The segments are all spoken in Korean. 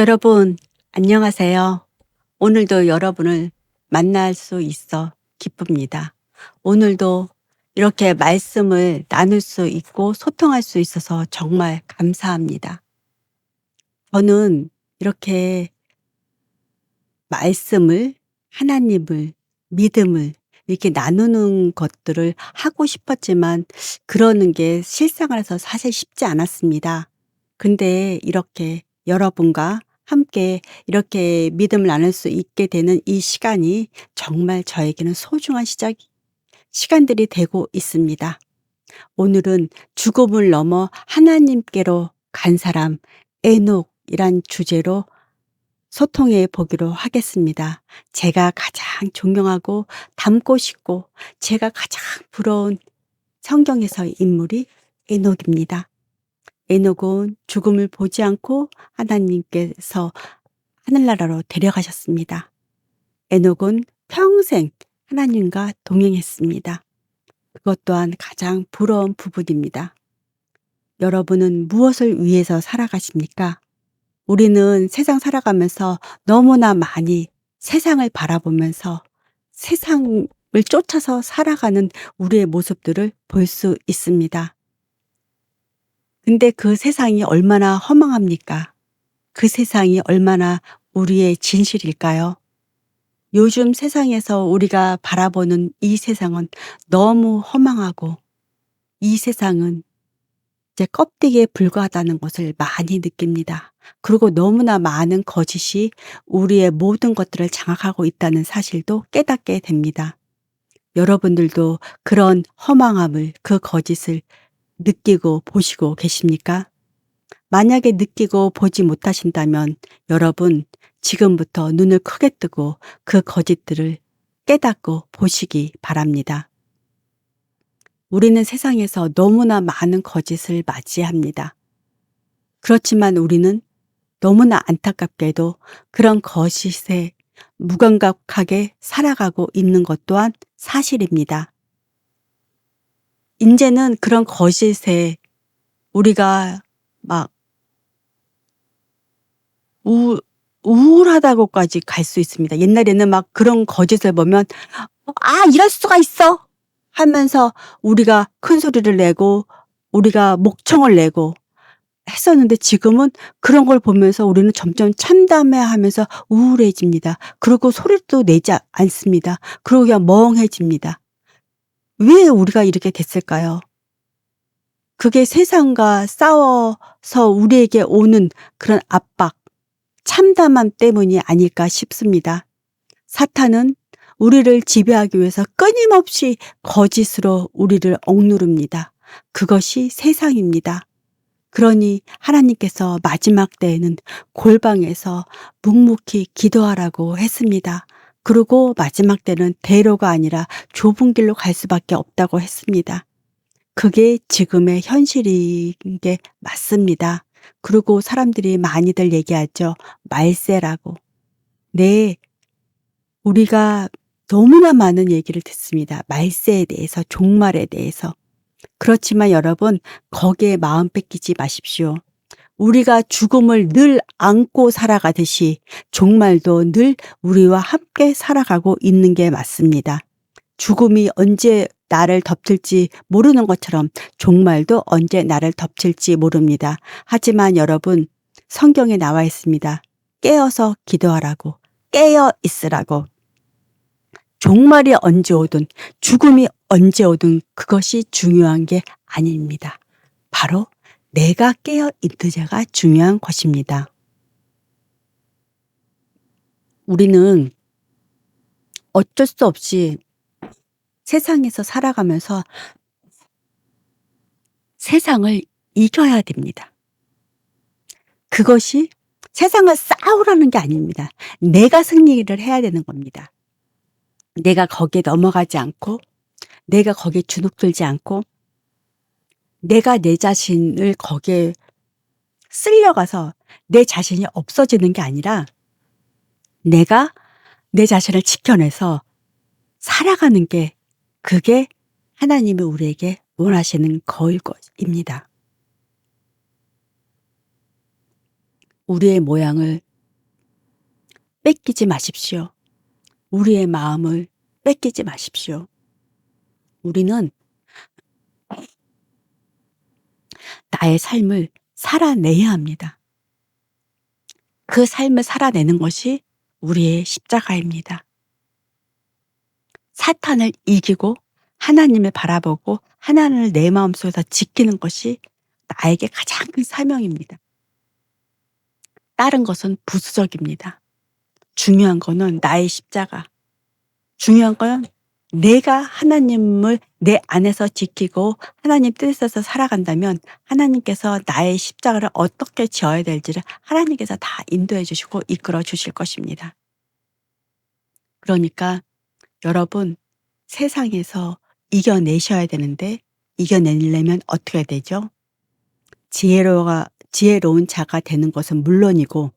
여러분, 안녕하세요. 오늘도 여러분을 만날 수 있어 기쁩니다. 오늘도 이렇게 말씀을 나눌 수 있고 소통할 수 있어서 정말 감사합니다. 저는 이렇게 말씀을, 하나님을, 믿음을 이렇게 나누는 것들을 하고 싶었지만 그러는 게 실생활에서 사실 쉽지 않았습니다. 근데 이렇게 여러분과 함께 이렇게 믿음을 나눌 수 있게 되는 이 시간이 정말 저에게는 소중한 시간들이 되고 있습니다. 오늘은 죽음을 넘어 하나님께로 간 사람, 에녹이란 주제로 소통해 보기로 하겠습니다. 제가 가장 존경하고 닮고 싶고 제가 가장 부러운 성경에서의 인물이 에녹입니다. 에녹은 죽음을 보지 않고 하나님께서 하늘나라로 데려가셨습니다. 에녹은 평생 하나님과 동행했습니다. 그것 또한 가장 부러운 부분입니다. 여러분은 무엇을 위해서 살아가십니까? 우리는 세상 살아가면서 너무나 많이 세상을 바라보면서 세상을 쫓아서 살아가는 우리의 모습들을 볼 수 있습니다. 근데 그 세상이 얼마나 허망합니까? 그 세상이 얼마나 우리의 진실일까요? 요즘 세상에서 우리가 바라보는 이 세상은 너무 허망하고 이 세상은 이제 껍데기에 불과하다는 것을 많이 느낍니다. 그리고 너무나 많은 거짓이 우리의 모든 것들을 장악하고 있다는 사실도 깨닫게 됩니다. 여러분들도 그런 허망함을, 그 거짓을 느끼고 보시고 계십니까? 만약에 느끼고 보지 못하신다면 여러분 지금부터 눈을 크게 뜨고 그 거짓들을 깨닫고 보시기 바랍니다. 우리는 세상에서 너무나 많은 거짓을 맞이합니다. 그렇지만 우리는 너무나 안타깝게도 그런 거짓에 무감각하게 살아가고 있는 것 또한 사실입니다. 이제는 그런 거짓에 우리가 막 우울하다고까지 갈 수 있습니다. 옛날에는 막 그런 거짓을 보면 이럴 수가 있어 하면서 우리가 큰 소리를 내고 우리가 목청을 내고 했었는데 지금은 그런 걸 보면서 우리는 점점 참담해하면서 우울해집니다. 그리고 소리도 내지 않습니다. 그리고 그냥 멍해집니다. 왜 우리가 이렇게 됐을까요? 그게 세상과 싸워서 우리에게 오는 그런 압박, 참담함 때문이 아닐까 싶습니다. 사탄은 우리를 지배하기 위해서 끊임없이 거짓으로 우리를 억누릅니다. 그것이 세상입니다. 그러니 하나님께서 마지막 때에는 골방에서 묵묵히 기도하라고 했습니다. 그리고 마지막 때는 대로가 아니라 좁은 길로 갈 수밖에 없다고 했습니다. 그게 지금의 현실인 게 맞습니다. 그리고 사람들이 많이들 얘기하죠. 말세라고. 네, 우리가 너무나 많은 얘기를 듣습니다. 말세에 대해서, 종말에 대해서. 그렇지만 여러분, 거기에 마음 뺏기지 마십시오. 우리가 죽음을 늘 안고 살아가듯이 종말도 늘 우리와 함께 살아가고 있는 게 맞습니다. 죽음이 언제 나를 덮칠지 모르는 것처럼 종말도 언제 나를 덮칠지 모릅니다. 하지만 여러분, 성경에 나와 있습니다. 깨어서 기도하라고, 깨어 있으라고. 종말이 언제 오든 죽음이 언제 오든 그것이 중요한 게 아닙니다. 바로 내가 깨어 있는 자가 중요한 것입니다. 우리는 어쩔 수 없이 세상에서 살아가면서 세상을 이겨야 됩니다. 그것이 세상을 싸우라는 게 아닙니다. 내가 승리를 해야 되는 겁니다. 내가 거기에 넘어가지 않고 내가 거기에 주눅들지 않고 내가 내 자신을 거기에 쓸려가서 내 자신이 없어지는 게 아니라 내가 내 자신을 지켜내서 살아가는 게 그게 하나님이 우리에게 원하시는 거일 것입니다. 우리의 모양을 뺏기지 마십시오. 우리의 마음을 뺏기지 마십시오. 우리는 나의 삶을 살아내야 합니다. 그 삶을 살아내는 것이 우리의 십자가입니다. 사탄을 이기고 하나님을 바라보고 하나님을 내 마음속에서 지키는 것이 나에게 가장 큰 사명입니다. 다른 것은 부수적입니다. 중요한 거는 나의 십자가. 중요한 건 내가 하나님을 내 안에서 지키고 하나님 뜻에서 살아간다면 하나님께서 나의 십자가를 어떻게 지어야 될지를 하나님께서 다 인도해 주시고 이끌어 주실 것입니다. 그러니까 여러분, 세상에서 이겨내셔야 되는데 이겨내려면 어떻게 되죠? 지혜로운 자가 되는 것은 물론이고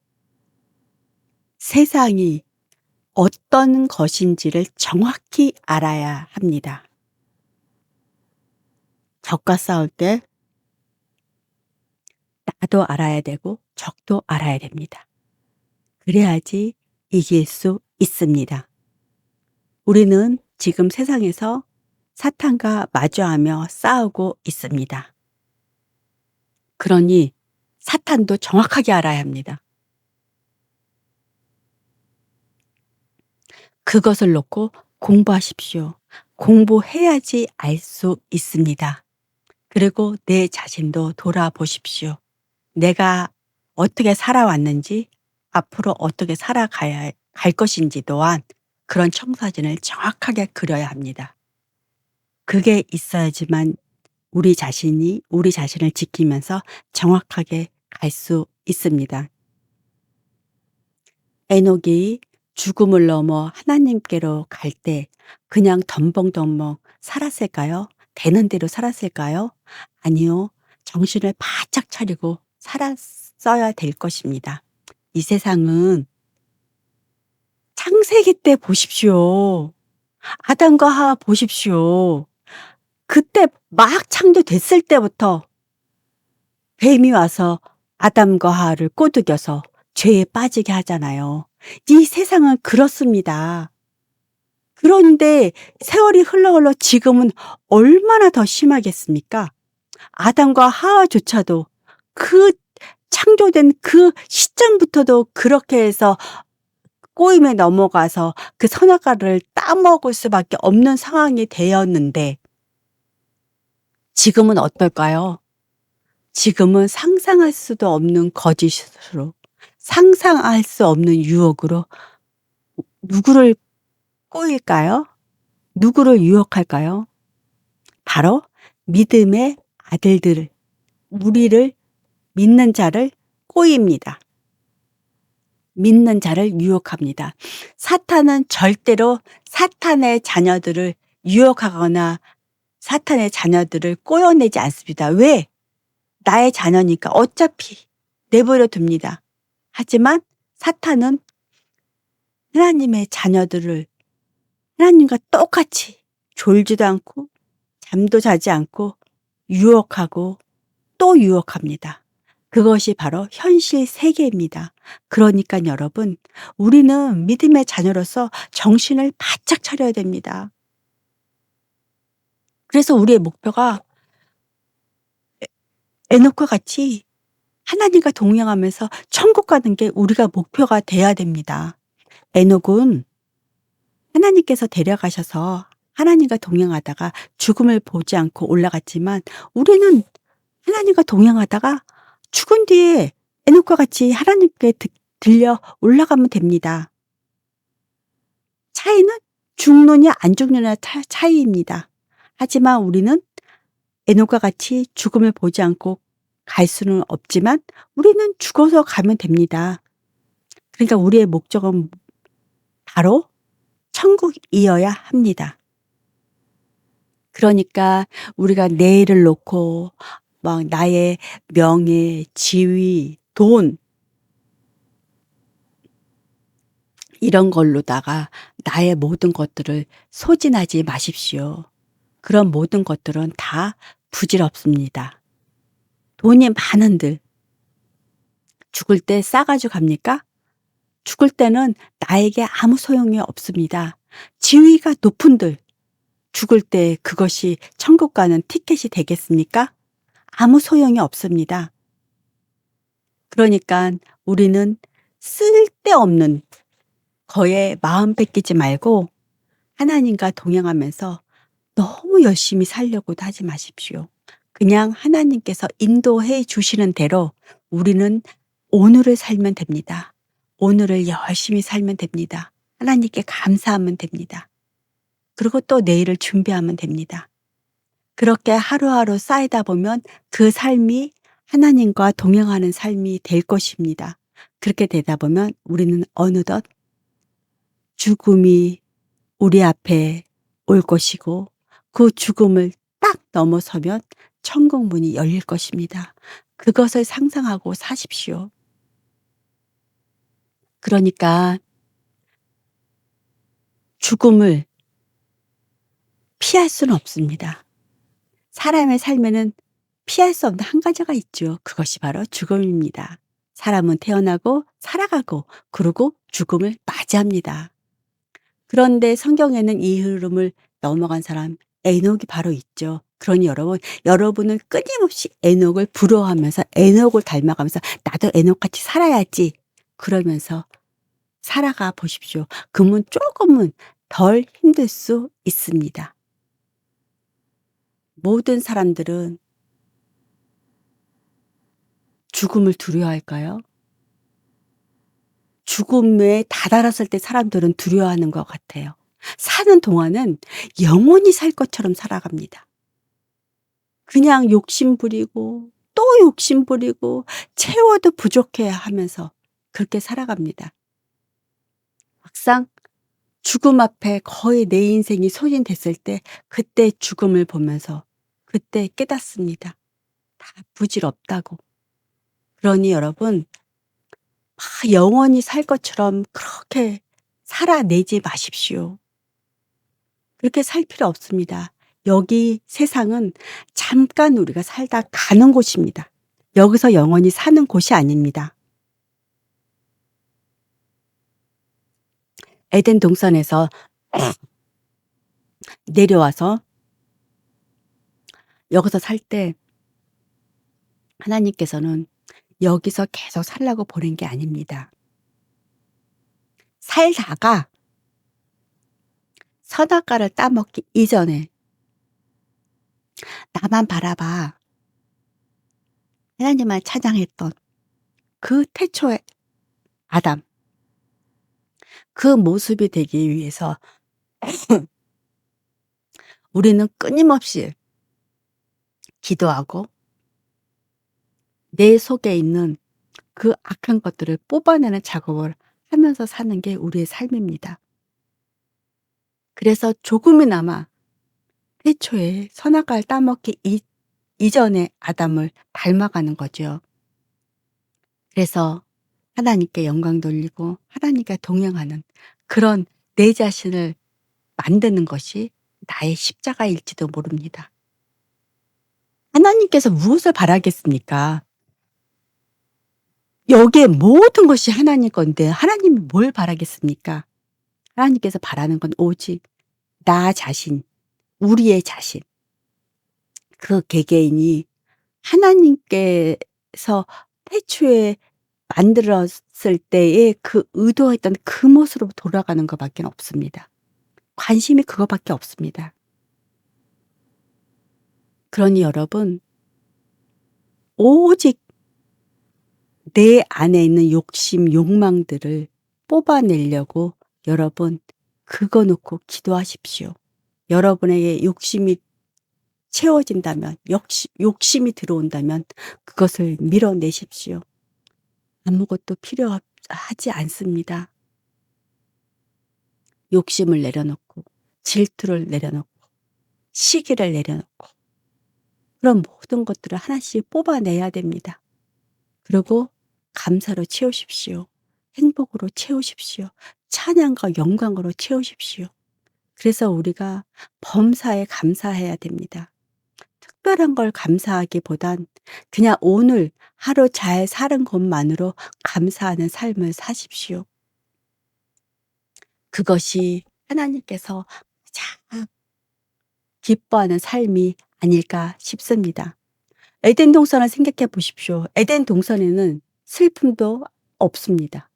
세상이 어떤 것인지를 정확히 알아야 합니다. 적과 싸울 때 나도 알아야 되고 적도 알아야 됩니다. 그래야지 이길 수 있습니다. 우리는 지금 세상에서 사탄과 마주하며 싸우고 있습니다. 그러니 사탄도 정확하게 알아야 합니다. 그것을 놓고 공부하십시오. 공부해야지 알 수 있습니다. 그리고 내 자신도 돌아보십시오. 내가 어떻게 살아왔는지 앞으로 어떻게 살아가야 갈 것인지 또한 그런 청사진을 정확하게 그려야 합니다. 그게 있어야지만 우리 자신이 우리 자신을 지키면서 정확하게 갈 수 있습니다. 에녹이 죽음을 넘어 하나님께로 갈 때 그냥 덤벙덤벙 살았을까요? 되는 대로 살았을까요? 아니요. 정신을 바짝 차리고 살았어야 될 것입니다. 이 세상은 창세기 때 보십시오. 아담과 하와 보십시오. 그때 막 창조됐을 때부터 뱀이 와서 아담과 하와를 꼬드겨서 죄에 빠지게 하잖아요. 이 세상은 그렇습니다. 그런데 세월이 흘러 지금은 얼마나 더 심하겠습니까? 아담과 하와조차도 그 창조된 그 시점부터도 그렇게 해서 꼬임에 넘어가서 그 선악과를 따먹을 수밖에 없는 상황이 되었는데 지금은 어떨까요? 지금은 상상할 수도 없는 거짓으로, 상상할 수 없는 유혹으로 누구를 꼬일까요? 누구를 유혹할까요? 바로 믿음의 아들들, 우리를 믿는 자를 꼬입니다. 믿는 자를 유혹합니다. 사탄은 절대로 사탄의 자녀들을 유혹하거나 사탄의 자녀들을 꼬여내지 않습니다. 왜? 나의 자녀니까 어차피 내버려 둡니다. 하지만 사탄은 하나님의 자녀들을 하나님과 똑같이 졸지도 않고 잠도 자지 않고 유혹하고 또 유혹합니다. 그것이 바로 현실 세계입니다. 그러니까 여러분, 우리는 믿음의 자녀로서 정신을 바짝 차려야 됩니다. 그래서 우리의 목표가 에녹과 같이 하나님과 동행하면서 천국 가는 게 우리가 목표가 돼야 됩니다. 에녹은 하나님께서 데려가셔서 하나님과 동행하다가 죽음을 보지 않고 올라갔지만 우리는 하나님과 동행하다가 죽은 뒤에 에녹과 같이 하나님께 들려 올라가면 됩니다. 차이는 죽느냐 안 죽느냐 차이입니다. 하지만 우리는 에녹과 같이 죽음을 보지 않고 갈 수는 없지만 우리는 죽어서 가면 됩니다. 그러니까 우리의 목적은 바로 천국이어야 합니다. 그러니까 우리가 내일을 놓고 막 나의 명예, 지위, 돈 이런 걸로다가 나의 모든 것들을 소진하지 마십시오. 그런 모든 것들은 다 부질없습니다. 돈이 많은들 죽을 때 싸가지고 갑니까? 죽을 때는 나에게 아무 소용이 없습니다. 지위가 높은들 죽을 때 그것이 천국 가는 티켓이 되겠습니까? 아무 소용이 없습니다. 그러니까 우리는 쓸데없는 거에 마음 뺏기지 말고 하나님과 동행하면서 너무 열심히 살려고도 하지 마십시오. 그냥 하나님께서 인도해 주시는 대로 우리는 오늘을 살면 됩니다. 오늘을 열심히 살면 됩니다. 하나님께 감사하면 됩니다. 그리고 또 내일을 준비하면 됩니다. 그렇게 하루하루 쌓이다 보면 그 삶이 하나님과 동행하는 삶이 될 것입니다. 그렇게 되다 보면 우리는 어느덧 죽음이 우리 앞에 올 것이고 그 죽음을 딱 넘어서면 천국 문이 열릴 것입니다. 그것을 상상하고 사십시오. 그러니까 죽음을 피할 수는 없습니다. 사람의 삶에는 피할 수 없는 한 가지가 있죠. 그것이 바로 죽음입니다. 사람은 태어나고 살아가고 그러고 죽음을 맞이합니다. 그런데 성경에는 이 흐름을 넘어간 사람 에녹이 바로 있죠. 그러니 여러분은 끊임없이 에녹을 부러워하면서 에녹을 닮아가면서 나도 에녹같이 살아야지 그러면서 살아가 보십시오. 그러면 조금은 덜 힘들 수 있습니다. 모든 사람들은 죽음을 두려워할까요? 죽음에 다다랐을 때 사람들은 두려워하는 것 같아요. 사는 동안은 영원히 살 것처럼 살아갑니다. 그냥 욕심 부리고 또 욕심 부리고 채워도 부족해 하면서 그렇게 살아갑니다. 막상 죽음 앞에 거의 내 인생이 소진됐을 때 그때 죽음을 보면서 그때 깨닫습니다. 다 부질없다고. 그러니 여러분 영원히 살 것처럼 그렇게 살아내지 마십시오. 그렇게 살 필요 없습니다. 여기 세상은 잠깐 우리가 살다 가는 곳입니다. 여기서 영원히 사는 곳이 아닙니다. 에덴 동산에서 내려와서 여기서 살 때 하나님께서는 여기서 계속 살라고 보낸 게 아닙니다. 살다가 선악과를 따먹기 이전에 나만 바라봐. 하나님을 찬양했던 그 태초의 아담. 그 모습이 되기 위해서 우리는 끊임없이 기도하고 내 속에 있는 그 악한 것들을 뽑아내는 작업을 하면서 사는 게 우리의 삶입니다. 그래서 조금이나마 태초에 선악과를 따먹기 이전의 아담을 닮아가는 거죠. 그래서 하나님께 영광 돌리고 하나님과 동행하는 그런 내 자신을 만드는 것이 나의 십자가일지도 모릅니다. 하나님께서 무엇을 바라겠습니까? 여기에 모든 것이 하나님 건데 하나님이 뭘 바라겠습니까? 하나님께서 바라는 건 오직 나 자신, 우리의 자신. 그 개개인이 하나님께서 태초에 만들었을 때의 그 의도했던 그 모습으로 돌아가는 것밖에 없습니다. 관심이 그거밖에 없습니다. 그러니 여러분 오직 내 안에 있는 욕심, 욕망들을 뽑아내려고 여러분 그거 놓고 기도하십시오. 여러분에게 욕심이 채워진다면, 욕심이 들어온다면 그것을 밀어내십시오. 아무것도 필요하지 않습니다. 욕심을 내려놓고 질투를 내려놓고 시기를 내려놓고 그런 모든 것들을 하나씩 뽑아내야 됩니다. 그리고 감사로 채우십시오. 행복으로 채우십시오. 찬양과 영광으로 채우십시오. 그래서 우리가 범사에 감사해야 됩니다. 특별한 걸 감사하기보단 그냥 오늘 하루 잘 사는 것만으로 감사하는 삶을 사십시오. 그것이 하나님께서 가장 기뻐하는 삶이 아닐까 싶습니다. 에덴 동산을 생각해 보십시오. 에덴 동산에는 슬픔도 없습니다.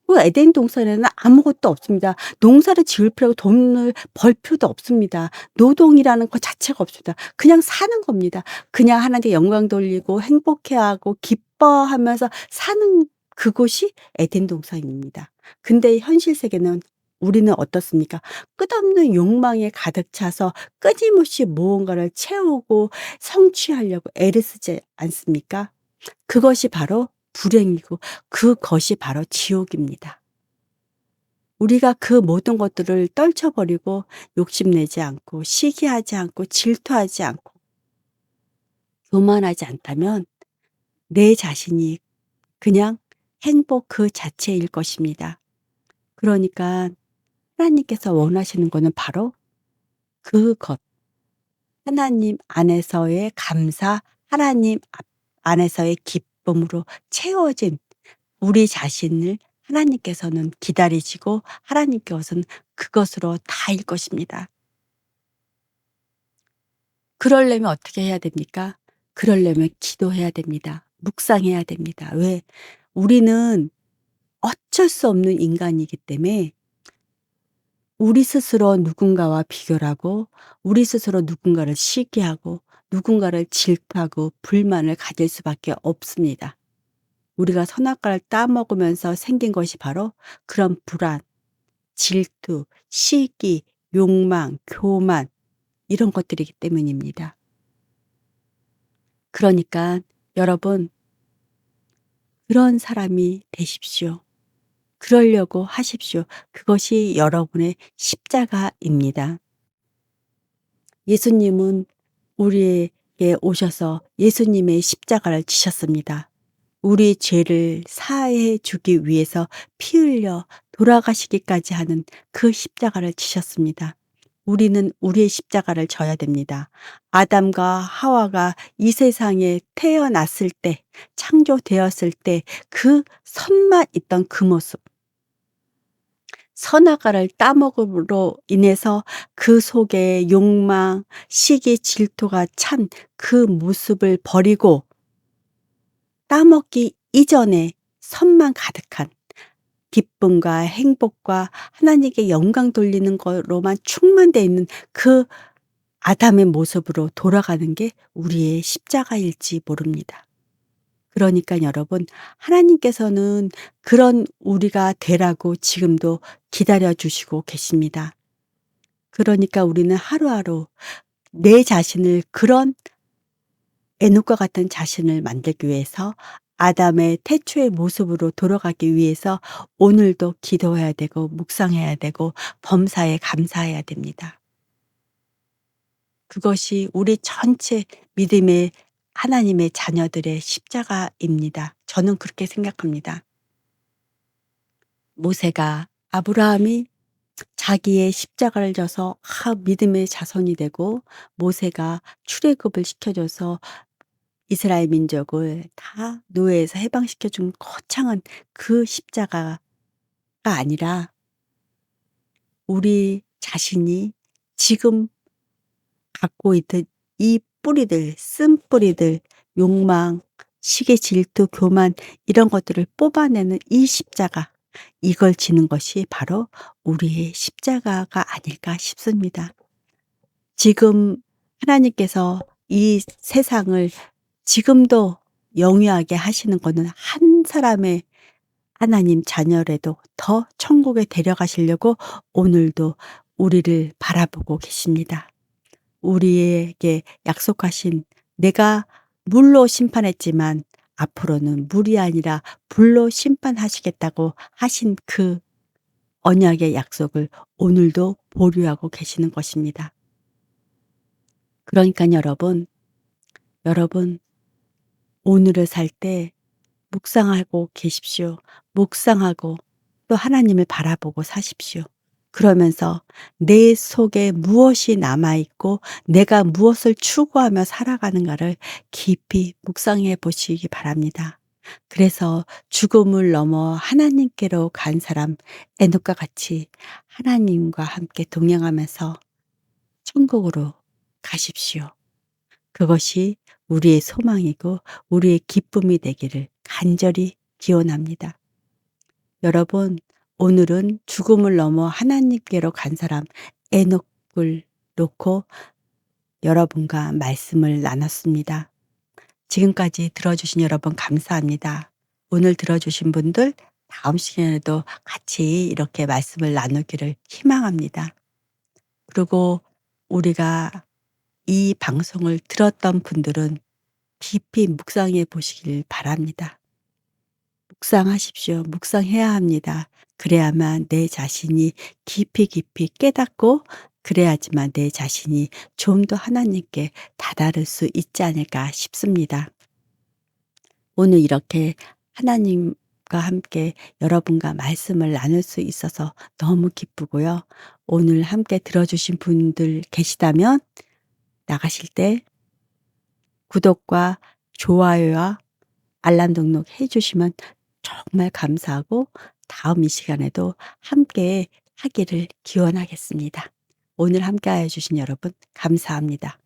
그 에덴 동산에는 아무것도 없습니다. 농사를 지을 필요고 돈을 벌 필요도 없습니다. 노동이라는 것 자체가 없습니다. 그냥 사는 겁니다. 그냥 하나님께 영광 돌리고 행복해하고 기뻐하면서 사는 그곳이 에덴 동산입니다. 근데 현실 세계는 우리는 어떻습니까? 끝없는 욕망에 가득 차서 끊임없이 무언가를 채우고 성취하려고 애를 쓰지 않습니까? 그것이 바로 불행이고 그것이 바로 지옥입니다. 우리가 그 모든 것들을 떨쳐버리고 욕심내지 않고 시기하지 않고 질투하지 않고 교만하지 않다면 내 자신이 그냥 행복 그 자체일 것입니다. 그러니까 하나님께서 원하시는 것은 바로 그것. 하나님 안에서의 감사, 하나님 안에서의 기쁨으로 채워진 우리 자신을 하나님께서는 기다리시고 하나님께서는 그것으로 다일 것입니다. 그러려면 어떻게 해야 됩니까? 그러려면 기도해야 됩니다. 묵상해야 됩니다. 왜? 우리는 어쩔 수 없는 인간이기 때문에 우리 스스로 누군가와 비교를 하고 우리 스스로 누군가를 시기하고 누군가를 질투하고 불만을 가질 수밖에 없습니다. 우리가 선악과를 따먹으면서 생긴 것이 바로 그런 불안, 질투, 시기, 욕망, 교만 이런 것들이기 때문입니다. 그러니까 여러분 그런 사람이 되십시오. 그러려고 하십시오. 그것이 여러분의 십자가입니다. 예수님은 우리에게 오셔서 예수님의 십자가를 지셨습니다. 우리 죄를 사해 주기 위해서 피 흘려 돌아가시기까지 하는 그 십자가를 지셨습니다. 우리는 우리의 십자가를 져야 됩니다. 아담과 하와가 이 세상에 태어났을 때, 창조되었을 때 그 선만 있던 그 모습. 선악과를 따먹음으로 인해서 그 속에 욕망, 시기, 질투가 찬 그 모습을 버리고 따먹기 이전에 선만 가득한 기쁨과 행복과 하나님께 영광 돌리는 거로만 충만되어 있는 그 아담의 모습으로 돌아가는 게 우리의 십자가일지 모릅니다. 그러니까 여러분 하나님께서는 그런 우리가 되라고 지금도 기다려 주시고 계십니다. 그러니까 우리는 하루하루 내 자신을 그런 에녹과 같은 자신을 만들기 위해서 아담의 태초의 모습으로 돌아가기 위해서 오늘도 기도해야 되고 묵상해야 되고 범사에 감사해야 됩니다. 그것이 우리 전체 믿음의 하나님의 자녀들의 십자가입니다. 저는 그렇게 생각합니다. 모세가 아브라함이 자기의 십자가를 져서 믿음의 자손이 되고 모세가 출애굽을 시켜줘서 이스라엘 민족을 다 노예에서 해방시켜 준 거창한 그 십자가가 아니라 우리 자신이 지금 갖고 있던 이 뿌리들, 쓴뿌리들, 욕망, 시기, 질투, 교만 이런 것들을 뽑아내는 이 십자가 이걸 지는 것이 바로 우리의 십자가가 아닐까 싶습니다. 지금 하나님께서 이 세상을 지금도 영위하게 하시는 것은 한 사람의 하나님 자녀라도 더 천국에 데려가시려고 오늘도 우리를 바라보고 계십니다. 우리에게 약속하신 내가 물로 심판했지만 앞으로는 물이 아니라 불로 심판하시겠다고 하신 그 언약의 약속을 오늘도 보류하고 계시는 것입니다. 그러니까 여러분 오늘을 살 때 묵상하고 계십시오. 묵상하고 또 하나님을 바라보고 사십시오. 그러면서 내 속에 무엇이 남아있고 내가 무엇을 추구하며 살아가는가를 깊이 묵상해 보시기 바랍니다. 그래서 죽음을 넘어 하나님께로 간 사람 에녹과 같이 하나님과 함께 동행하면서 천국으로 가십시오. 그것이 우리의 소망이고 우리의 기쁨이 되기를 간절히 기원합니다. 여러분, 오늘은 죽음을 넘어 하나님께로 간 사람 에녹을 놓고 여러분과 말씀을 나눴습니다. 지금까지 들어주신 여러분 감사합니다. 오늘 들어주신 분들 다음 시간에도 같이 이렇게 말씀을 나누기를 희망합니다. 그리고 우리가 이 방송을 들었던 분들은 깊이 묵상해 보시길 바랍니다. 묵상하십시오. 묵상해야 합니다. 그래야만 내 자신이 깊이 깊이 깨닫고 그래야지만 내 자신이 좀 더 하나님께 다다를 수 있지 않을까 싶습니다. 오늘 이렇게 하나님과 함께 여러분과 말씀을 나눌 수 있어서 너무 기쁘고요. 오늘 함께 들어주신 분들 계시다면 나가실 때 구독과 좋아요와 알람 등록해 주시면 정말 감사하고 다음 이 시간에도 함께 하기를 기원하겠습니다. 오늘 함께해 주신 여러분 감사합니다.